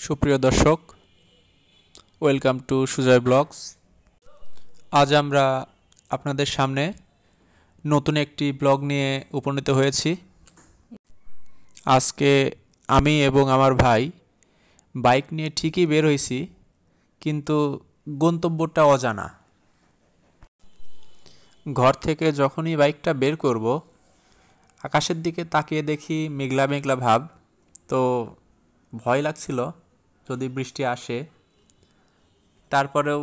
সুপ্রিয় দর্শক, welcome to Sujoy blogs. আজ আমরা আপনাদের সামনে নতুন একটি ব্লগ নিয়ে উপনীত হয়েছি। আজকে আমি এবং আমার ভাই বাইক নিয়ে ঠিকই বের হয়েছি, কিন্তু গন্তব্যটা অজানা। ঘর থেকে যখনই বাইকটা বের করব, আকাশের দিকে তাকিয়ে দেখি মেঘলা মেঘলা ভাব। তো ভয় লাগছিল যদি বৃষ্টি আসে। তারপরেও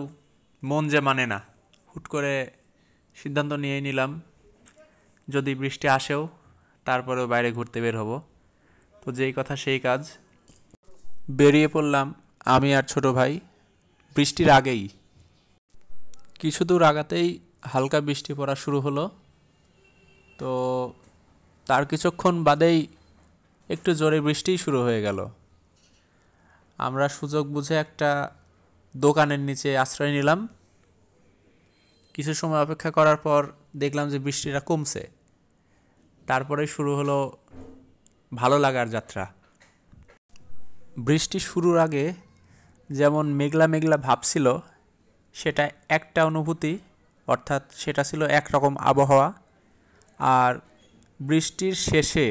মন যে মানে না, হুট করে সিদ্ধান্ত নিয়ে নিলাম যদি বৃষ্টি আসেও তারপরেও বাইরে ঘুরতে বের হব। তো যেই কথা সেই কাজ, বেরিয়ে পড়লাম আমি আর ছোট ভাই বৃষ্টির আগেই। কিছু দূর আগাতেই হালকা বৃষ্টি পড়া শুরু হলো। তো তার কিছুক্ষণ বাদেই একটু জোরে বৃষ্টিই শুরু হয়ে গেল। আমরা সুযোগ বুঝে একটা দোকানের নিচে আশ্রয় নিলাম। কিছু সময় অপেক্ষা করার পর দেখলাম যে বৃষ্টিটা কমছে। তারপরে শুরু হলো ভালো লাগার যাত্রা। বৃষ্টি শুরুর আগে যেমন মেঘলা মেঘলা ভাব ছিল, সেটা একটা অনুভূতি, অর্থাৎ সেটা ছিল একরকম আবহাওয়া। আর বৃষ্টির শেষে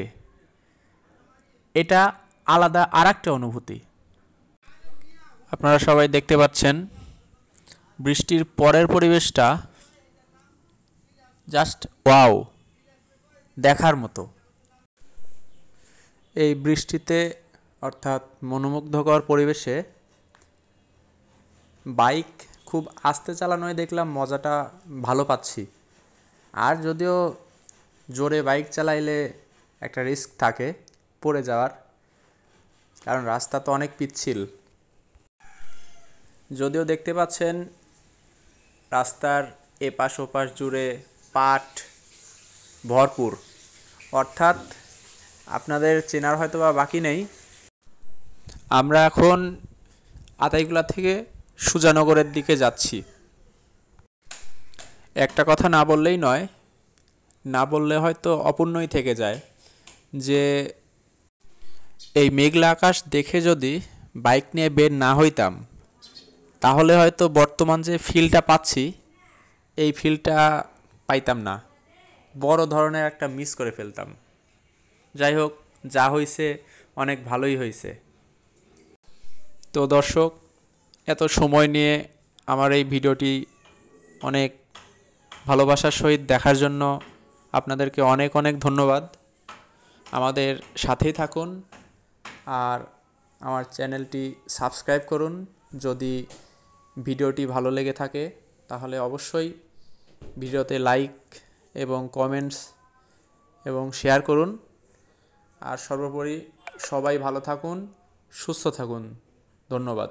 এটা আলাদা আর একটা অনুভূতি। আপনারা সবাই দেখতে পাচ্ছেন বৃষ্টির পরের পরিবেশটা জাস্ট ওয়াও, দেখার মতো। এই বৃষ্টিতে অর্থাৎ মনোমুগ্ধকর পরিবেশে বাইক খুব আস্তে চালানোয় দেখলাম মজাটা ভালো পাচ্ছি। আর যদিও জোরে বাইক চালাইলে একটা রিস্ক থাকে পড়ে যাওয়ার, কারণ রাস্তা তো অনেক পিচ্ছিল। যদিও দেখতে পাচ্ছেন রাস্তার এপাশ ওপাশ জুড়ে পাট ভরপুর, অর্থাৎ আপনাদের চেনার হয়তো বা বাকি নেই, আমরা এখন আতাইকুলা থেকে সুজানগরের দিকে যাচ্ছি। একটা কথা না বললেই নয়, না বললে হয়তো অপূর্ণই থেকে যায়, যে এই মেঘলা আকাশ দেখে যদি বাইক নিয়ে বের না হইতাম, তাহলে হয়তো বর্তমান যে ফিলটা পাচ্ছি এই ফিলটা পাইতাম না, বড় ধরনের একটা মিস করে ফেলতাম। যাই হোক, যা হয়েছে অনেক ভালোই হয়েছে। তো দর্শক, এত সময় নিয়ে আমার এই ভিডিওটি অনেক ভালোবাসার সহিত দেখার জন্য আপনাদেরকে অনেক অনেক ধন্যবাদ। আমাদের সাথেই থাকুন আর আমার চ্যানেলটি সাবস্ক্রাইব করুন। যদি ভিডিওটি ভালো লেগে থাকে তাহলে অবশ্যই ভিডিওতে লাইক এবং কমেন্টস এবং শেয়ার করুন। আর সর্বোপরি সবাই ভালো থাকুন, সুস্থ থাকুন। ধন্যবাদ।